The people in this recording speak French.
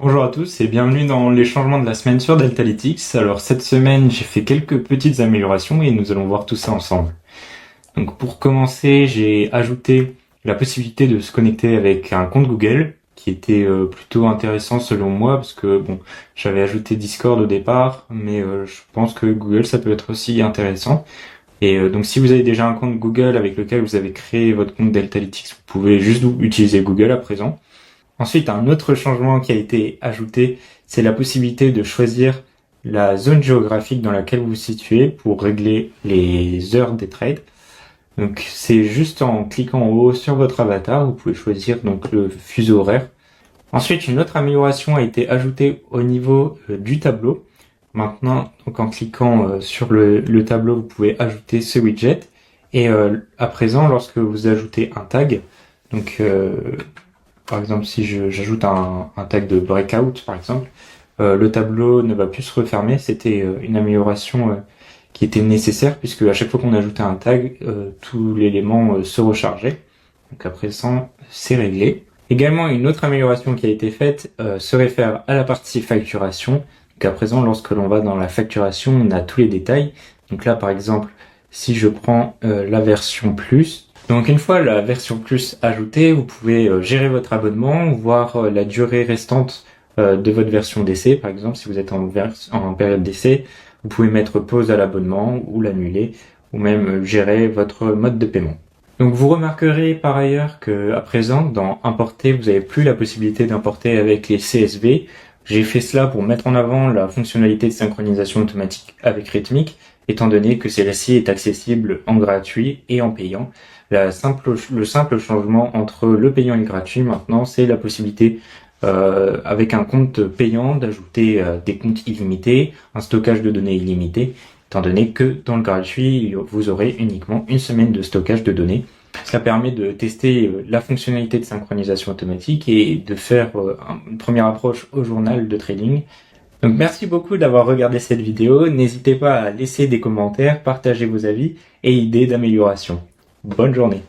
Bonjour à tous et bienvenue dans les changements de la semaine sur Deltalytics. Alors cette semaine, j'ai fait quelques petites améliorations et nous allons voir tout ça ensemble. Donc pour commencer, j'ai ajouté la possibilité de se connecter avec un compte Google qui était plutôt intéressant selon moi parce que bon, j'avais ajouté Discord au départ, mais je pense que Google ça peut être aussi intéressant. Et donc si vous avez déjà un compte Google avec lequel vous avez créé votre compte Deltalytics, vous pouvez juste utiliser Google à présent. Ensuite, un autre changement qui a été ajouté, c'est la possibilité de choisir la zone géographique dans laquelle vous vous situez pour régler les heures des trades. Donc c'est juste en cliquant en haut sur votre avatar, vous pouvez choisir donc le fuseau horaire. Ensuite, une autre amélioration a été ajoutée au niveau du tableau. Maintenant, donc en cliquant sur le tableau, vous pouvez ajouter ce widget. Et à présent, lorsque vous ajoutez un tag, donc par exemple, si j'ajoute un tag de breakout, par exemple, le tableau ne va plus se refermer. C'était une amélioration qui était nécessaire puisque à chaque fois qu'on ajoutait un tag, tout l'élément se rechargeait. Donc à présent, c'est réglé. Également, une autre amélioration qui a été faite se réfère à la partie facturation. Donc à présent, lorsque l'on va dans la facturation, on a tous les détails. Donc là, par exemple, si je prends la version plus, donc une fois la version plus ajoutée, vous pouvez gérer votre abonnement, voir la durée restante de votre version d'essai. Par exemple, si vous êtes en période d'essai, vous pouvez mettre pause à l'abonnement ou l'annuler, ou même gérer votre mode de paiement. Donc vous remarquerez par ailleurs que à présent, dans importer, vous n'avez plus la possibilité d'importer avec les CSV. J'ai fait cela pour mettre en avant la fonctionnalité de synchronisation automatique avec Rhythmic, étant donné que celle-ci est accessible en gratuit et en payant. Le simple changement entre le payant et le gratuit maintenant, c'est la possibilité avec un compte payant d'ajouter des comptes illimités, un stockage de données illimité, étant donné que dans le gratuit, vous aurez uniquement une semaine de stockage de données. Ça permet de tester la fonctionnalité de synchronisation automatique et de faire une première approche au journal de trading. Donc merci beaucoup d'avoir regardé cette vidéo. N'hésitez pas à laisser des commentaires, partager vos avis et idées d'amélioration. Bonne journée.